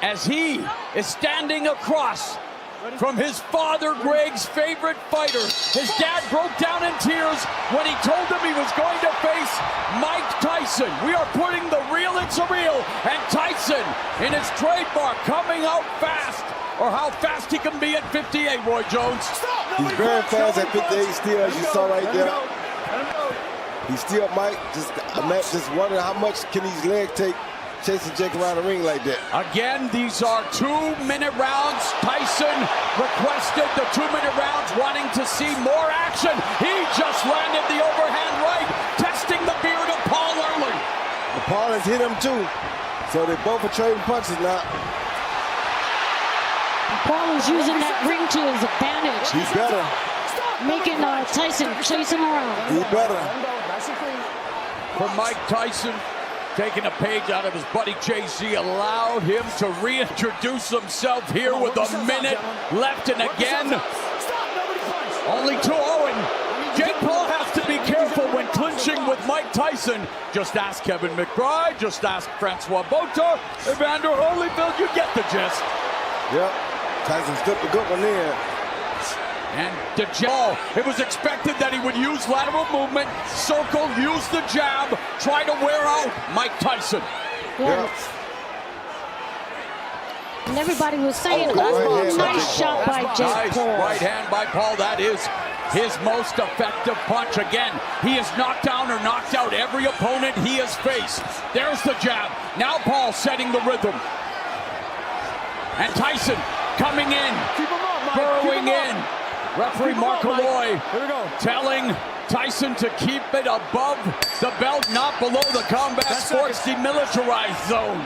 as he is standing across from his father, Greg's favorite fighter. His dad broke down in tears when he told him he was going to face Mike Tyson. We are putting the real in surreal, and Tyson in his trademark coming out fast, or how fast he can be at 58, Roy Jones. He's very fast at 58 still, as you saw right there. He's still, Mike, just wondering how much can these legs take chasing Jake around the ring like that. Again, these are 2-minute rounds. Tyson requested the 2-minute rounds, wanting to see more action. He just landed the overhand right, testing the beard of Paul early. Paul has hit him too, so they both are trading punches now. Paul is using that ring to his advantage. He's better. Making Tyson chase him around. He's better. For Mike Tyson, taking a page out of his buddy JC, allowed him to reintroduce himself here with a minute left, and again, only 2-0, and Jake Paul has to be careful when clinching with Mike Tyson. Just ask Kevin McBride, just ask Francois Bota, Evander Holyfield, you get the gist. Yep, Tyson slipped a good one in. And it was expected that he would use lateral movement, circle, use the jab, try to wear out Mike Tyson. Yeah. And everybody was saying, nice shot by Jake Paul. Right hand by Paul. That is his most effective punch. Again, he has knocked down or knocked out every opponent he has faced. There's the jab. Now Paul setting the rhythm. And Tyson coming in, burrowing in. Referee Mark Malloy telling Tyson to keep it above the belt, not below the combat sports demilitarized zone.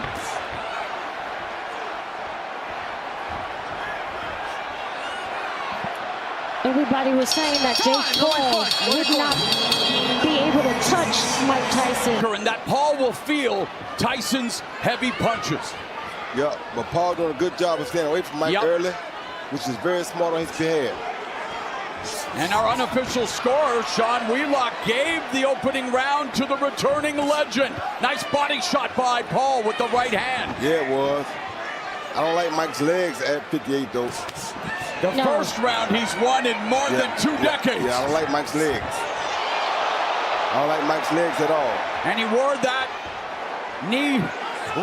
Everybody was saying that Jake Paul would not be able to touch Mike Tyson. And that Paul will feel Tyson's heavy punches. Yeah, but Paul doing a good job of staying away from Mike early, which is very smart on his behalf. And our unofficial scorer, Sean Wheelock, gave the opening round to the returning legend. Nice body shot by Paul with the right hand. Yeah, it was. I don't like Mike's legs at 58, though. The first round he's won in more than 2 decades. Yeah, I don't like Mike's legs. I don't like Mike's legs at all. And he wore that knee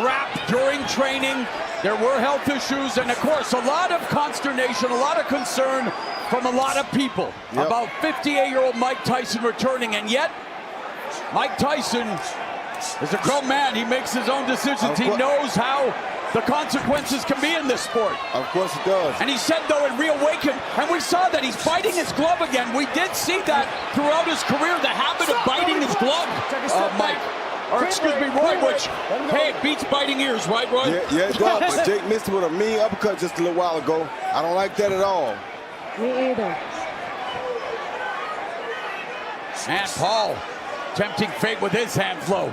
wrap during training. There were health issues, and of course, a lot of consternation, a lot of concern from a lot of people about 58-year-old Mike Tyson returning, and yet Mike Tyson is a grown man. He makes his own decisions. He knows how the consequences can be in this sport. Of course he does. And he said, though, it reawakened, and we saw that he's biting his glove again. We did see that throughout his career, the habit of biting his glove, Mike. Or excuse me, Roy, which, hey, it beats biting ears, right, Roy? Yeah, it does, but Jake missed it with a mean uppercut just a little while ago. I don't like that at all. Me either. And Paul tempting fate with his hand flow.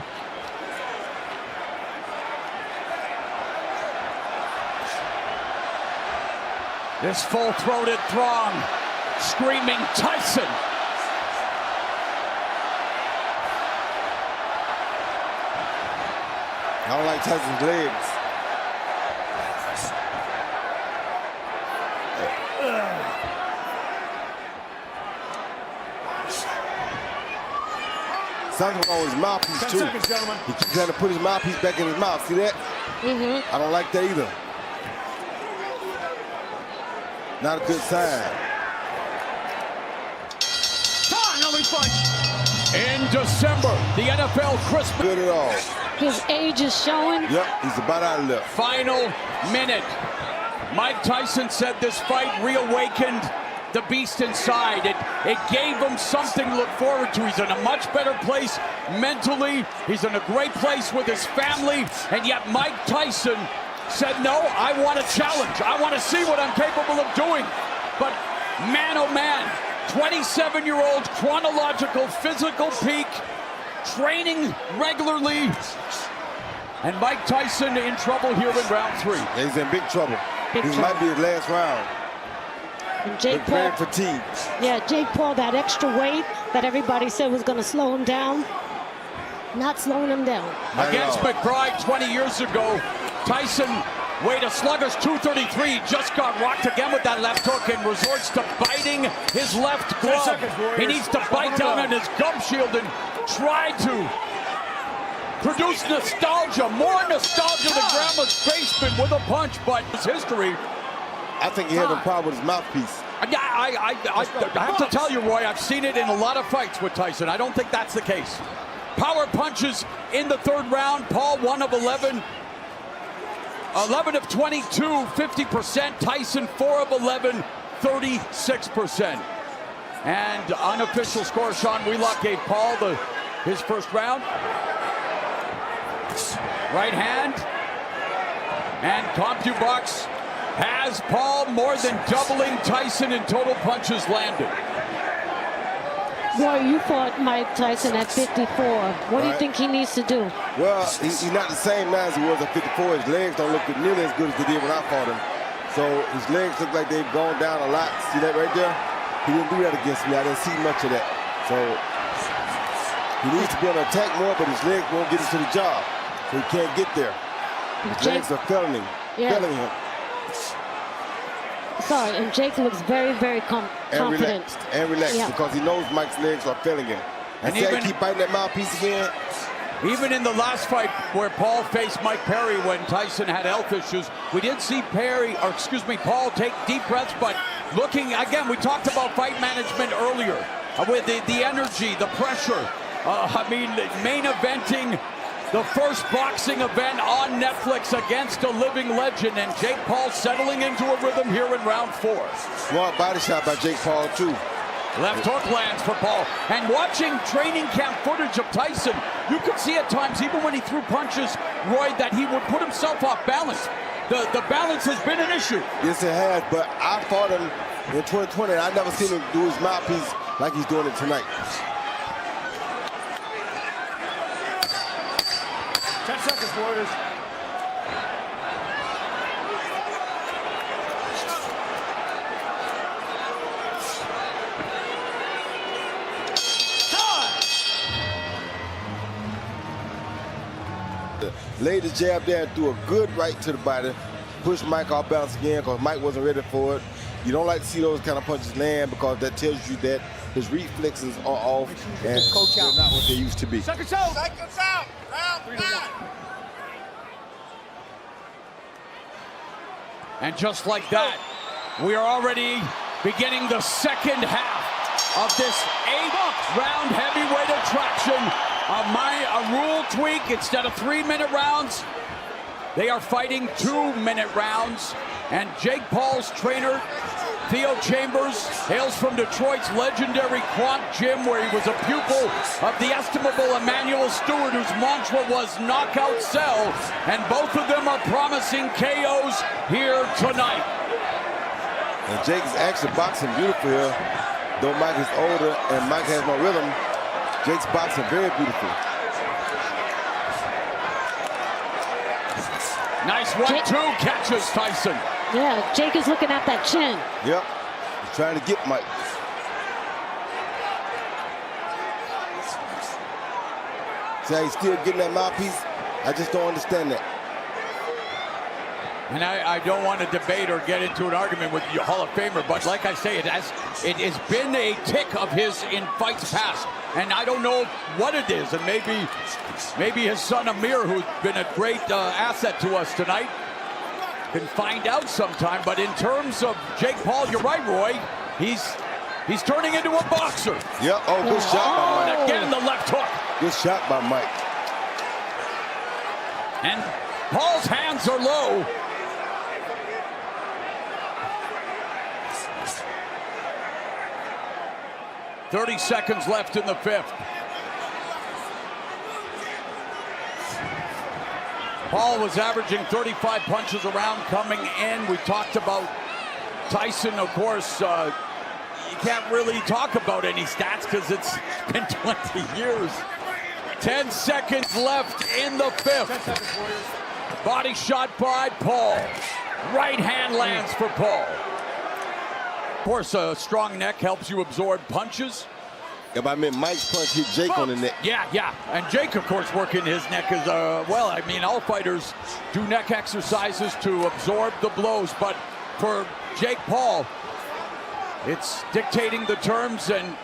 This full-throated throng screaming Tyson. I don't like Tyson's legs. Something on his mouthpiece, too. He keeps trying to put his mouthpiece back in his mouth. See that? I don't like that either. Not a good sign. In December, the NFL Christmas. Good at all. His age is showing. Yep, he's about out of there. Final minute. Mike Tyson said this fight reawakened the beast inside. It gave him something to look forward to. He's in a much better place mentally. He's in a great place with his family. And yet Mike Tyson said, no, I want a challenge. I want to see what I'm capable of doing. But man, oh man, 27-year-old chronological physical peak, training regularly. And Mike Tyson in trouble here in round 3. Yeah, he's in big trouble. This might be his last round. And Jake Paul, fatigue. Yeah, Jake Paul, that extra weight that everybody said was going to slow him down, not slowing him down. Against McBride 20 years ago, Tyson Weighed a sluggish 233. Just got rocked again with that left hook and resorts to biting his left glove. He needs to bite down on his gum shield and try to produce nostalgia, more nostalgia than Grandma's basement with a punch, but it's history. I think he had a problem with his mouthpiece. Yeah, I have to tell you, Roy, I've seen it in a lot of fights with Tyson. I don't think that's the case. Power punches in the third round. Paul 1 of 11. 11 of 22, 50%. Tyson 4 of 11, 36%. And unofficial score, Sean Wheelock gave Paul his first round. Right hand. And CompuBox has Paul more than doubling Tyson in total punches landed. Roy, you fought Mike Tyson at 54. What do you think he needs to do? Well, he's not the same now as he was at 54. His legs don't look nearly as good as they did when I fought him. So his legs look like they've gone down a lot. See that right there? He didn't do that against me. I didn't see much of that. So he needs to be on attack more, but his legs won't get him to the job. So he can't get there. His legs are failing him. Sorry, and Jake looks very, very confident. And relaxed because he knows Mike's legs are failing him. And see how he keep biting that mouthpiece again? Even in the last fight where Paul faced Mike Perry when Tyson had health issues, we did see Paul take deep breaths, but looking, again, we talked about fight management earlier with the energy, the pressure. I mean, main eventing the first boxing event on Netflix against a living legend, and Jake Paul settling into a rhythm here in round 4. Smart body shot by Jake Paul, too. Left hook lands for Paul. And watching training camp footage of Tyson, you could see at times, even when he threw punches, Roy, that he would put himself off balance. The balance has been an issue. Yes, it has, but I fought him in 2020, and I never seen him do his mouthpiece like he's doing it tonight. 10 seconds, Warriors. Laid the jab there and threw a good right to the body. Pushed Mike off balance again because Mike wasn't ready for it. You don't like to see those kind of punches land because that tells you that his reflexes are off and they're not what they used to be. Seconds out. Seconds out. Round 5. And just like that, we are already beginning the second half of this 8-round heavyweight attraction. A rule tweak, instead of 3-minute rounds, they are fighting 2-minute rounds. And Jake Paul's trainer, Theo Chambers, hails from Detroit's legendary Quant Gym, where he was a pupil of the estimable Emmanuel Stewart, whose mantra was knockout sell. And both of them are promising KOs here tonight. And Jake is actually boxing beautiful here. Though Mike is older and Mike has more rhythm, Jake's boxing very beautiful. Nice 1-2 catches Tyson. Yeah, Jake is looking at that chin. Yep, he's trying to get Mike. See how he's still getting that mouthpiece? I just don't understand that. And I don't want to debate or get into an argument with the Hall of Famer, but like I say, it has been a tick of his in fights past. And I don't know what it is. And maybe his son Amir, who's been a great asset to us tonight, can find out sometime. But in terms of Jake Paul, you're right, Roy. He's turning into a boxer. Yep. Oh, good shot by Mike. And again, the left hook. Good shot by Mike. And Paul's hands are low. .30 seconds left in the 5th. Paul was averaging 35 punches a round coming in. We talked about Tyson, of course. You can't really talk about any stats because it's been 20 years. 10 seconds left in the 5th. Body shot by Paul. Right hand lands for Paul. Of course, a strong neck helps you absorb punches. If I meant Mike's punch hit Jake on the neck. Yeah. And Jake, of course, working his neck as well. I mean, all fighters do neck exercises to absorb the blows, but for Jake Paul, it's dictating the terms, and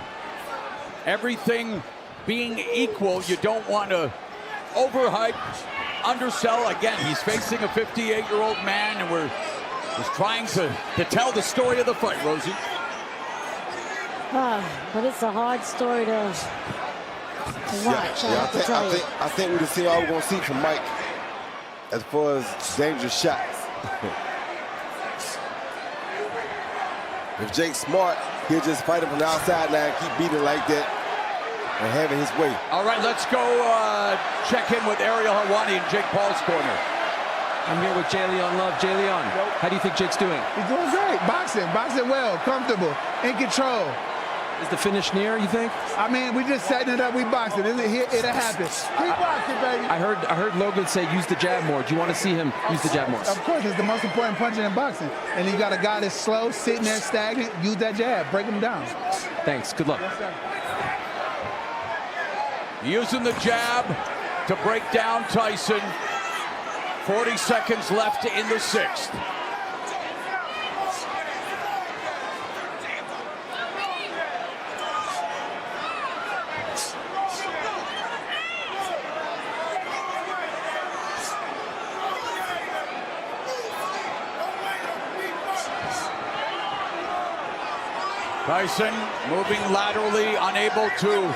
everything being equal, you don't want to overhype, undersell. Again, he's facing a 58-year-old man, and we're just trying to tell the story of the fight, Rosie. But it's a hard story to watch. I think we can see all we're going to see from Mike as far as dangerous shots. If Jake's smart, he'll just fight him from the outside now and keep beating like that and having his way. All right, let's go check in with Ariel Helwani in Jake Paul's corner. I'm here with Jay Leon Love. Jay Leon, how do you think Jake's doing? He's doing great. Boxing well, comfortable, in control. Is the finish near, you think? I mean, we just setting it up. We boxing. It'll happen. Keep boxing, baby. I heard Logan say use the jab more. Do you want to see him use the jab more? Of course, it's the most important punch in boxing. And you got a guy that's slow, sitting there stagnant. Use that jab. Break him down. Thanks. Good luck. Yes, sir. Using the jab to break down Tyson. 40 seconds left in the sixth. Tyson moving laterally, unable to,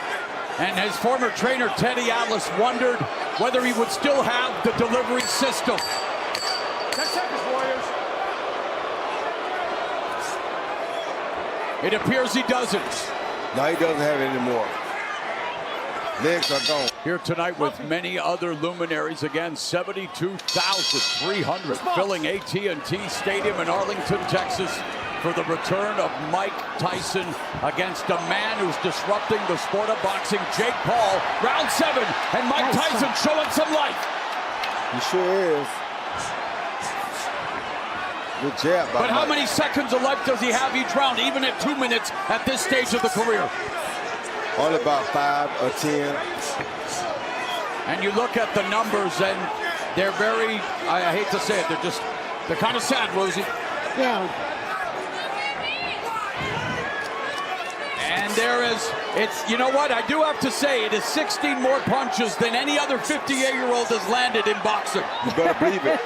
and his former trainer Teddy Atlas wondered whether he would still have the delivery system. 10 seconds, Warriors. It appears he doesn't. No, he doesn't have it anymore. Legs are gone. Here tonight with many other luminaries. Again, 72,300 filling AT&T Stadium in Arlington, Texas, for the return of Mike Tyson against a man who's disrupting the sport of boxing, Jake Paul. Round 7, and Mike Tyson showing some life. He sure is. Good jab by But how Mike. many seconds of life does he have each round, even at 2 minutes at this stage of the career? Only about 5 or 10. And you look at the numbers, and they're very, I hate to say it, they're kind of sad, Rosie. Yeah. And there is, you know what, I do have to say, it is 16 more punches than any other 58-year-old has landed in boxing. You better believe it.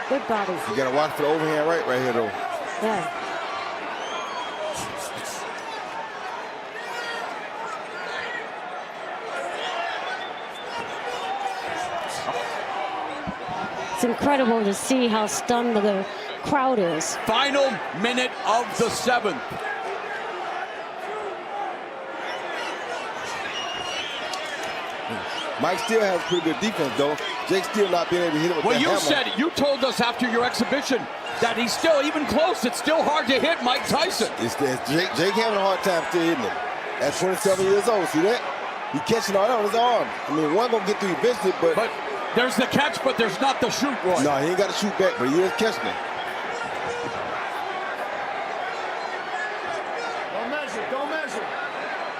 Good body. You gotta watch for the overhand right here, though. Yeah. It's incredible to see how stunned the crowd is. Final minute of the 7th. Mike still has pretty good defense, though. Jake's still not being able to hit it with Well, that you hammer. said it. You told us after your exhibition that he's still, even close, it's still hard to hit Mike Tyson. It's Jake having a hard time still hitting him. At 27 years old, see that? He catching all that on his arm. I mean, one gonna get through eventually, But there's the catch, but there's not the shoot, Roy. no, he ain't got to shoot back, but he is catching it. Don't measure. Don't measure.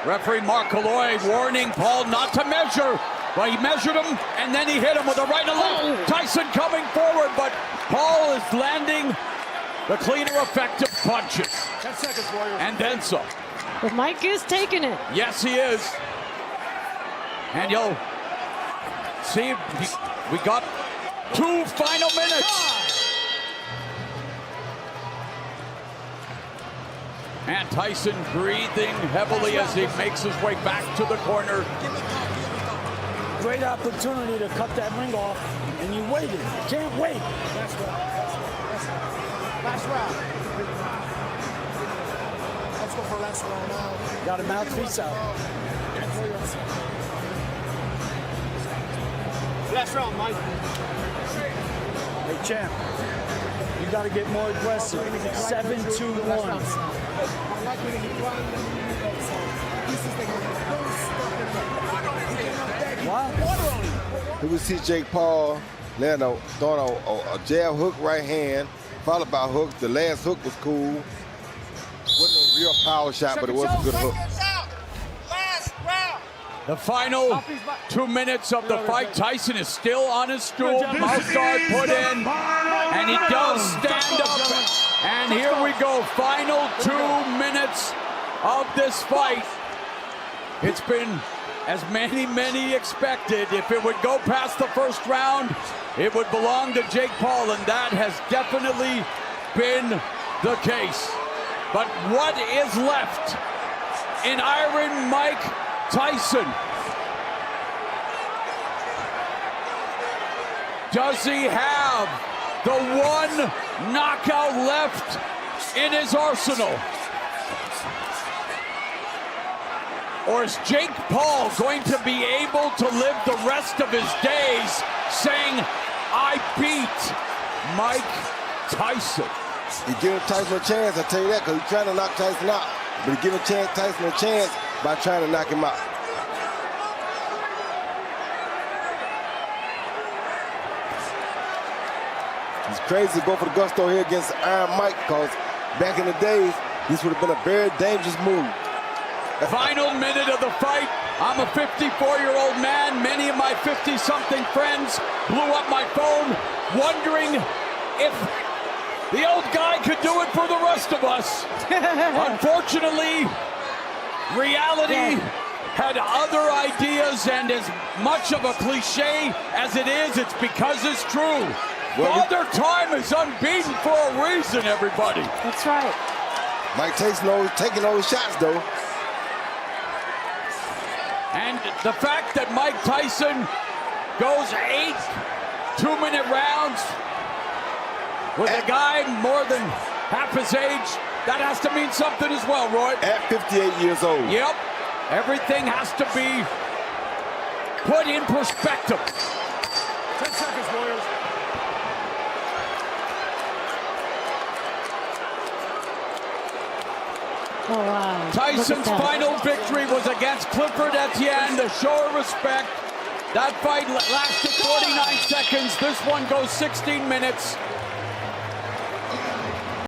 Referee Mark Calloy warning Paul not to measure. Well, he measured him, and then he hit him with a right and left. Tyson coming forward, but Paul is landing the cleaner, effective punches. 10 seconds, Warriors. And then some. But Mike is taking it. Yes, he is. And you'll see, we got 2 final minutes. And Tyson breathing heavily as he makes his way back to the corner. Great opportunity to cut that ring off, and you waited. You can't wait. Last round. Let's go for last round now. Got a mouthpiece out. Last round, Mike. Hey, champ, you got to get more aggressive. 7-2-1. What? Here we see Jake Paul land throwing a jab hook right hand, followed by hooks. The last hook was cool. Wasn't no Real power shot, but it wasn't good hook. The final 2 minutes of the fight. Tyson is still on his stool. Mouth guard put in. And he does stand up. And here we go. Final 2 minutes of this fight. It's been as many expected. If it would go past the first round, it would belong to Jake Paul, and that has definitely been the case. But what is left in Iron Mike Tyson? Does he have the one knockout left in his arsenal? Or is Jake Paul going to be able to live the rest of his days saying, I beat Mike Tyson? He's giving Tyson a chance, I tell you that, because he's trying to knock Tyson out. But he's giving Tyson a chance by trying to knock him out. It's crazy to go for the gusto here against Iron Mike, because back in the days, this would have been a very dangerous move. Final minute of the fight. I'm a 54-year-old man. Many of my 50-something friends blew up my phone wondering if the old guy could do it for the rest of us. Unfortunately, reality had other ideas, and as much of a cliche as it is, it's because it's true. Father Time is unbeaten for a reason, everybody. That's right. Mike Tyson taking all the shots, though. And the fact that Mike Tyson goes 8 2-minute rounds with a guy more than half his age, that has to mean something as well, Roy. At 58 years old. Yep. Everything has to be put in perspective. 10 seconds, Warriors. Oh, wow. Tyson's final victory was against Clifford Etienne, the show of respect. That fight lasted 49 seconds. This one goes 16 minutes.